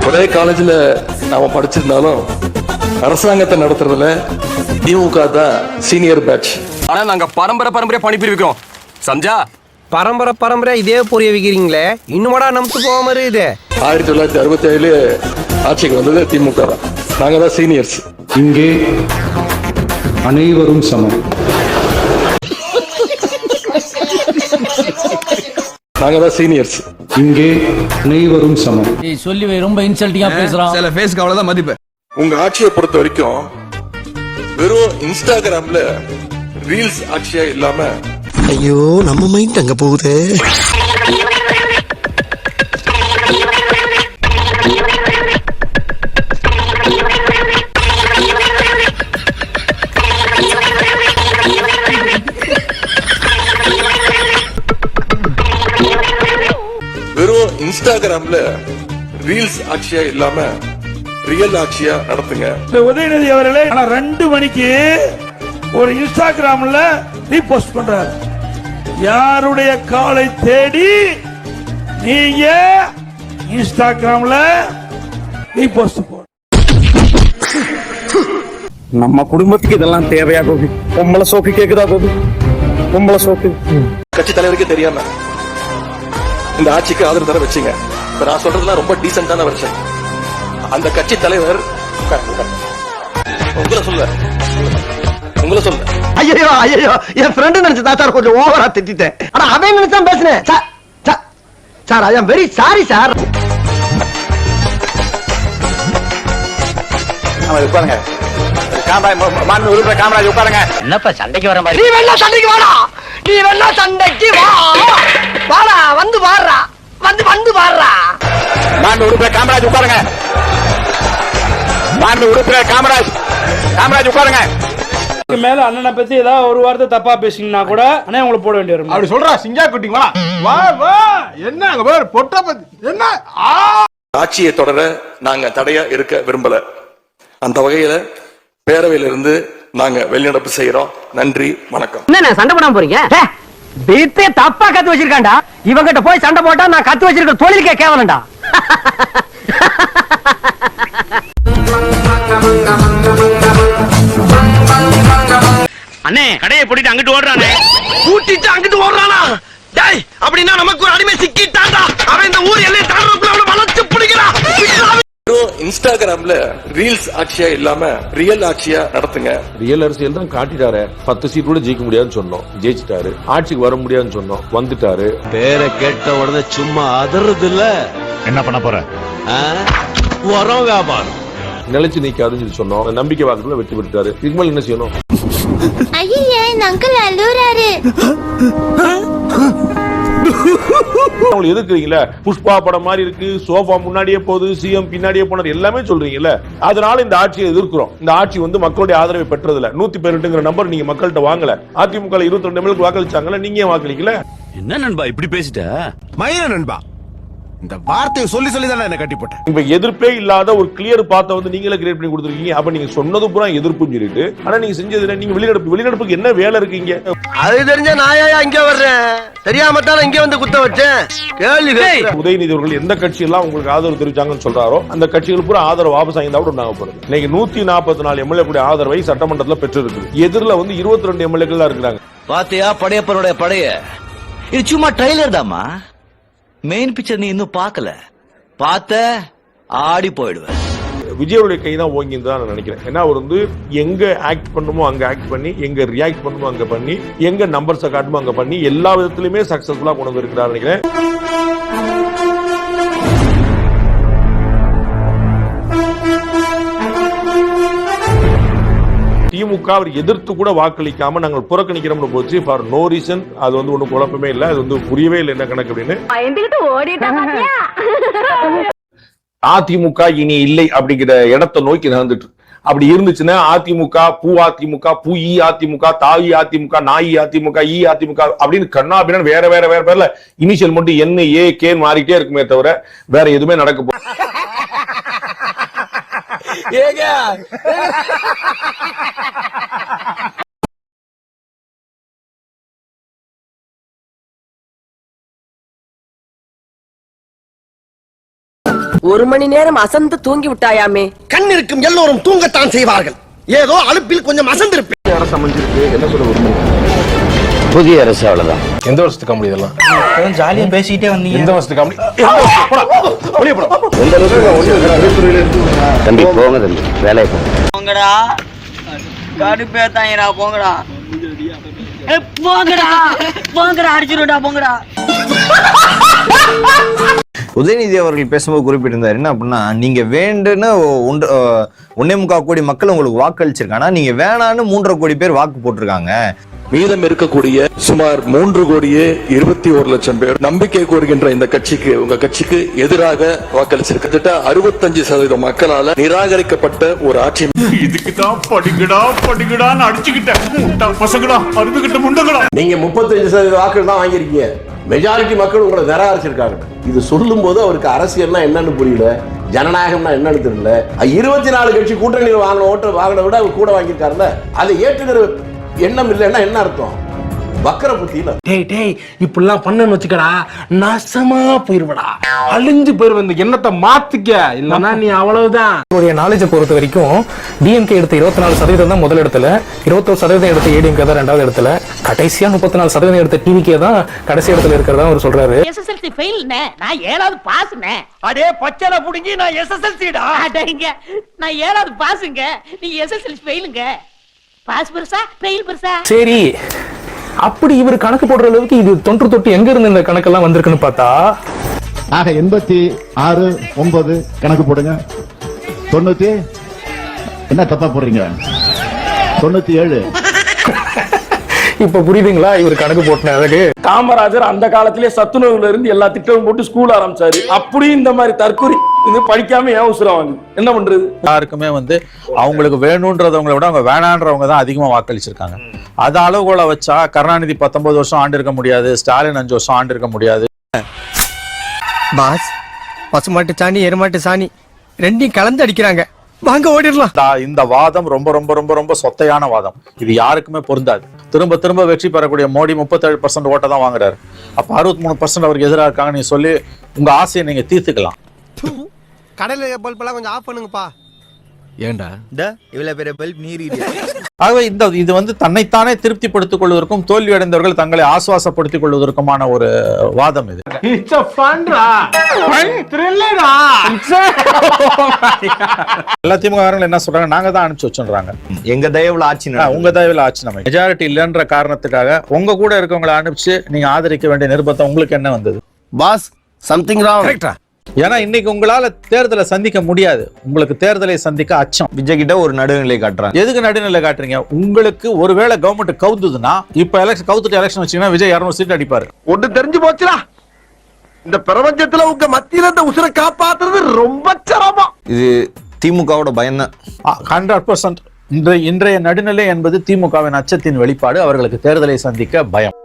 ஒரே காலேஜ்ல நாம படிச்சிருந்தாலும் அரசாங்கத்தை நடத்துறதுல திமுக தான் சீனியர் பேட்ச். ஆனா நாங்க பரம்பரை பணிபுரி வைக்கிறோம் சஞ்சா. பரம்பரை இதே புரிய வைக்கிறீங்களே, இன்னுமாடா நமக்கு போகாம இருக்குது. 1967 ஆட்சிக்கு வந்தது திமுக தான். நாங்க தான் சீனியர்ஸ். இங்கே அனைவரும் சமம். நாங்க தான் சீனியர்ஸ். இங்கே அனைவரும் சமம். சொல்லி ரொம்ப இன்சல்ட்டிங்கா பேசுறான். சில ஃபேஸ்க்கு அவ்வளவுதான் மதிப்பு. உங்க ஆட்சியை பொறுத்த வரைக்கும் வெறும் இன்ஸ்டாகிராம்ல ரீல்ஸ் ஆட்சியா இல்லாம, ஐயோ நம்ம மைண்ட் அங்க போகுது. வெறும் இன்ஸ்டாகிராம்ல ரீல்ஸ் ஆட்சியா இல்லாம ரியல் ஆட்சியா நடத்துங்க. உதயநிதி அவர்களே 2 மணிக்கு ஒரு இன்ஸ்டாகிராம்ல ரீபோஸ்ட் பண்றாரு. யாருடைய காலை தேடி நீங்க இன்ஸ்டாகிராம்ல ரீபோஸ்ட் போட. நம்ம குடும்பத்துக்கு இதெல்லாம் தேவையா கோபி? பொம்பளை சோக்கு கேக்குதா கோபி? பொம்பளை சோக்கு கட்சி தலைவருக்கே தெரியாம இந்த ஆட்சிக்கு ஆதரவு தர வச்சீங்க. நான் சொல்றதுலாம் ரொம்ப டீசென்டான வருஷம். அந்த கட்சி தலைவர் உங்களை சொல்ல ஐயோ ஐயோ, என் ஃப்ரெண்ட் நினைச்சதா சார் கொஞ்சம் ஓவரா திட்டேன். ஆனா அவன் நினைச்சா பேசுனேன். Sir I am very sorry sir. உட்காருங்க. காமராஜ் உட்காருங்க. என்னப்பா சண்டைக்கு வர மாதிரி? நீ வேணா சண்டைக்கு வாடா, நீ வேணா சண்டைக்கு வா. வாடா, வந்து பாடுறா, வந்து பாடுறா. உறுப்பினர் காமராஜ் உட்காருங்க. உறுப்பினர் காமராஜ் உட்காருங்க. மேல அண்ணனை பத்தி ஏதாவது ஒரு வார்த்தை தப்பா பேசிங்கன்னா கூட அண்ணே உங்களை போட வேண்டிய வரும். அப்படி சொல்றா சிங்கா குட்டி வா வா. என்ன அங்க பாரு பொட்ட பத்தி என்ன ஆட்சியை தொடர நாங்க தடையா இருக்க விரும்பல. அந்த வகையில பேரவையிலிருந்து நாங்க வெளிநடப்பு செய்யறோம். நன்றி, வணக்கம். என்ன சண்டை போடாம போறீங்க? பீத்தே தப்பா கத்து வச்சிருக்காண்டா. இவங்கிட்ட போய் சண்டை போட்டா நான் கத்து வச்சிருக்க தொழிலுக்கே கேவலண்டா. அண்ணே கடையை போட்டுட்டு அங்கிட்டு ஓடுறானே. கூட்டிட்டு அங்கிட்டு ஓடுறானா? டேய், அப்படின்னா நமக்கு ஒரு அடிமை சிக்கிட்டான்டா. அவன் இந்த ஊர் எல்லையை தாண்டறதுக்குள்ள அவனை வளைச்சு பிடிக்கிறான். இன்ஸ்டாகிராம்ல ரீல்ஸ் ஆட்சியா இல்லாம ரியல் ஆட்சியா நடத்துங்க. ரியல் அரசியல் தான் காட்டிட்டாரு. 10 சீட் கூட ஜெயிக்க முடியாதுன்னு சொன்னோம், ஜெயிச்சிட்டாரு. ஆட்சிக்கு வர முடியாதுன்னு சொன்னோம், வந்துட்டாரு. பேரை கேட்ட உடனே சும்மா அதறது இல்ல. என்ன பண்ண போற? உரம் வியாபாரம் நிலைச்சு நிக்காதுன்னு சொல்லி சொன்னோம். நம்பிக்கை வாக்குல வெற்றி பெற்றாரு. இதுக்கு மேல என்ன செய்யணும்? ஐயா இந்த அங்கிள் அழுறாரு. அவங்களை எதிர்க்கிறீங்களா? புஷ்பா படம் மாதிரி இருக்கு, சோஃபா முன்னாடியே போகுது, சிஎம் பின்னாடியே போனது எல்லாமே சொல்றீங்கல்ல. அதனால இந்த ஆட்சியை எதிர்க்கிறோம். இந்த ஆட்சி மக்களுடைய ஆதரவை பெற்றதில்ல. 118ங்கிற நம்பர் நீங்க மக்கள்கிட்ட வாங்கல. அதிமுக 22 எம்எல்ஏ வாக்களிச்சாங்கல்ல, நீங்க ஏன் வாக்களிக்கல? என்ன நண்பா இப்படி பேசிட்ட? மயிர நண்பா, இந்த வார்த்தையை சொல்லி தானே என்ன கட்டி போட்டேன். இப்ப எதிர்ப்பே இல்லாத ஒரு கிளியர் பாத்த நீங்களே கிரியேட் பண்ணி கொடுத்துருக்கீங்க. அப்ப நீங்க சொன்னது பூரா எதிர்ப்புன்னு சொல்லிட்டு, ஆனா நீங்க செஞ்சது நீங்க வெளிநடப்புக்கு என்ன வேலை இருக்கீங்க? அது தெரிஞ்ச நாயா இங்க வர்றேன். தெரியாம தான் இங்க வந்து குத்த வச்சேன். கேள்வி. உதயநிதி அவர்கள் எந்த கட்சி எல்லாம் உங்களுக்கு ஆதரவு தெரிவிச்சாங்கன்னு சொல்றாரோ அந்த கட்சிகள் பூரா ஆதரவு வாபஸ் வாங்கினா கூட நாங்க போறோம். இன்னைக்கு 144 எம்எல்ஏ கூடிய ஆதரவை சட்டமன்றத்தில் பெற்றிருக்கு. எதிரில 22 எம்எல்ஏக்கள் தான் இருக்கிறாங்க. பாத்தியா படையப்பனுடைய படைய? இது சும்மா ட்ரைலர் தாமா. மெயின் பிக்சர் நீ இன்னும் பார்க்கல. பார்த்த ஆடி போயிடுவேன். விஜயோடைய கை தான் ஓங்கின்னு தான் நான் நினைக்கிறேன். ஏன்னா அவர் எங்க ஆக்ட் பண்ணுமோ அங்க ஆக்ட் பண்ணி, எங்க ரியாக்ட் பண்ணுமோ அங்க பண்ணி, எங்க நம்பர்ஸை காட்டுமோ அங்க பண்ணி, எல்லா விதத்திலுமே சக்சஸ்ஃபுல்லா கொண்டு வந்திருக்கிறார் நினைக்கிறேன். திமுக அவர் எதிர்த்து கூட வாக்களிக்காம நாங்கள் புறக்கணிக்கிறோம்னு போச்சு. For no reason. அது ஒன்றும் குழப்பமே இல்லை. அது புரியவே இல்லை என்ன கணக்கு அப்படின்னு. அதிமுக இனி இல்லை அப்படிங்கிற இடத்தை நோக்கி நடந்துட்டு. அப்படி இருந்துச்சுன்னா அதிமுக, பூ அதிமுக, பூ இ அதிமுக, தாயி அதிமுக, நாயி அதிமுக, இ அதிமுக அப்படின்னு கண்ணா அப்படின்னு வேற பேர்ல இனிஷியல் மட்டும் என்ன ஏ கே மாறிட்டே இருக்குமே தவிர வேற எதுவுமே நடக்க 1 மணி நேரம் அசந்து தூங்கி விட்டாயாமே. கண் இருக்கும் எல்லோரும் தூங்கத்தான் செய்வார்கள். ஏதோ அலுப்பில் கொஞ்சம் அசந்திருப்பேன். அரசு அமைஞ்சிருக்கு, என்ன சொல்ல விரும்புறீங்க? புதிய அரசு அவ்வளவுதான். எந்த வருஷத்துக்கு கம்பெனி இதெல்லாம்? ஜாலியா பேசிக்கிட்டே வந்தீங்க. எந்த வருஷத்துக்கு கம்பெனி? தம்பி போங்க தம்பி, வேலையை போங்க. போங்கடா, கடுப்பேத்தாங்கடா, போங்கடா. போங்கடா, போங்கடா, அடிச்சுடா, போங்கடா. உதயநிதி அவர்கள் பேசும்போது குறிப்பிட்டிருந்தார் என்ன அப்படின்னா, நீங்க வேண்டுன்னு 1.25 கோடி மக்கள் உங்களுக்கு வாக்களிச்சிருக்காங்க, நீங்க வேணான்னு 3.5 கோடி பேர் வாக்கு போட்டிருக்காங்க. மீதம் இருக்கக்கூடிய சுமார் 3 கோடியே 21 லட்சம் பேர் நம்பிக்கை கோருகின்ற இந்த கட்சிக்கு, உங்க கட்சிக்கு எதிராக வாக்களிச்சிருக்கு. கிட்டத்தட்ட 65% மக்களால நிராகரிக்கப்பட்ட ஒரு ஆட்சி. இதுக்குதான் படிக்கடான்னு அடிச்சுக்கிட்டேன் பசங்கடா, அறுந்துகிட்ட முண்டங்கடா. நீங்க 35% வாக்குகள் தான் வாங்கியிருக்கீங்க. மெஜாரிட்டி மக்கள் உங்களை நிராகரிச்சிருக்காங்க. இது சொல்லும் போது அவருக்கு அரசியல்னா என்னன்னு புரியல, ஜனநாயகம்னா என்னன்னு தெரியல. 24 கட்சி கூட்டணியில் வாங்கின ஓட்டு வாங்கின விட அவர் கூட வாங்கியிருக்காருல்ல, அதை ஏற்றுக்கிற எண்ணம் இல்லைன்னா என்ன அர்த்தம்? வக்கர புத்தியில டேய் இப்படிலாம் பண்ணன்னு வச்சுக்கடா, நாசமா போயிருவடா, அழிஞ்சு போயிருவ. இந்த எண்ணத்தை மாத்திக்க, இல்லன்னா நீ அவ்வளவுதான். உங்களுடைய நாலேஜை பொறுத்த வரைக்கும் டிஎம்கே எடுத்த 24% தான் முதல் இடத்துல, 21% எடுத்த ஏடிஎம்கே தான் 2வது இடத்துல, கடைசியா 34% எடுத்த டிவிகே தான் கடைசி இடத்துல இருக்கிறதா அவர் சொல்றாரு. எஸ்எஸ்எல்சி ஃபெயில்னே, நான் 7வது பாஸ்னே. அடே பச்சளை புடிங்கி நான் SSLCடா. அடங்க, நான் 7வது பாஸ்ங்க, நீங்க எஸ்எஸ்எல்சி ஃபெயிலுங்க. பாஸ் பெருசா, ஃபெயில் பெருசா? சரி, அப்படி இவர் கணக்கு போடுற அளவுக்கு இது தொட்டு எங்க இருந்து இந்த கணக்கெல்லாம் வந்திருக்குன்னு பார்த்தா, ஆக 86, 9 கணக்கு போடுங்க. 90 என்ன தப்பா போடுறீங்க? 97. இப்ப புரியுதுங்களா இவர் கணக்கு போட்ட அழகு? காமராஜர் அந்த காலத்திலே சத்துணவுல இருந்து எல்லா திட்டமும் போட்டு ஸ்கூல் ஆரம்பிச்சாரு. அப்படியும் இந்த மாதிரி தற்கொலை இது படிக்காம ஏன் உசுரம் என்ன பண்றது? யாருக்குமே அவங்களுக்கு வேணும்ன்றவங்களை விட அவங்க வேணான்றவங்க தான் அதிகமா வாக்களிச்சிருக்காங்க. அது அளவுகோலை வச்சா கருணாநிதி 19 வருஷம் ஆண்டு இருக்க முடியாது, ஸ்டாலின் 5 வருஷம் ஆண்டு இருக்க முடியாது. பாஸ், பசுமாட்டு சாணி எருமாட்டு சாணி ரெண்டையும் கலந்து அடிக்கிறாங்க, வாங்க ஓடிடலாம். இந்த வாதம் ரொம்ப ரொம்ப ரொம்ப ரொம்ப சொத்தையான வாதம். இது யாருக்குமே பொருந்தாது. திரும்ப வெற்றி பெறக்கூடிய மோடி 37% ஓட்டை தான் வாங்குறாரு. அப்ப 63% அவருக்கு எதிராக இருக்காங்க. நீ சொல்லி உங்க ஆசையை நீங்க தீர்த்துக்கலாம். கடல பல்ப் எல்லாம் கொஞ்சம் ஆஃப் பண்ணுங்கப்பா. ஏண்டா இவ்வளவு பெரிய பல்ப் நீர். ஆகவே இது தன்னைத்தானே திருப்திப்படுத்திக் கொள்வதற்கும் தோல்வி அடைந்தவர்கள் தங்களை ஆசுவாசப்படுத்திக் கொள்வதற்குமான ஒரு வாதம் இது. எல்லா திமுக என்ன சொல்றாங்க, நாங்க தான் அனுப்பிச்சு வச்சுறாங்க, எங்க தயவுல ஆட்சி, உங்க தயவுல ஆட்சி. நம்ம மெஜாரிட்டி இல்லைன்ற காரணத்துக்காக உங்க கூட இருக்கவங்களை அனுப்பிச்சு நீங்க ஆதரிக்க வேண்டிய நிர்பந்தம் உங்களுக்கு என்ன வந்தது? Boss, something wrong. ஏன்னா இன்னைக்கு உங்களால தேர்தலை சந்திக்க முடியாது. உங்களுக்கு தேர்தலை சந்திக்க அச்சம். விஜய் கிட்ட ஒரு நடுநிலை காட்டுறாங்க. எதுக்கு நடுநிலை காட்டுறீங்க? உங்களுக்கு ஒருவேளை கவர்மெண்ட் கவுத்துதுன்னா, இப்ப கவுத்துட்டு எலெக்ஷன் வச்சீங்கன்னா விஜய் 200 சீட் அடிப்பாரு. ஒன்று தெரிஞ்சு போச்சுடா, இந்த பிரபஞ்சத்துல உங்க மத்தியில இந்த உசுரை காப்பாத்துறது ரொம்ப சிரமம். இது திமுகவோட பயம் தான். 100%. இன்றைய நடுநிலை என்பது திமுகவின் அச்சத்தின் வெளிப்பாடு. அவர்களுக்கு தேர்தலை சந்திக்க பயம்.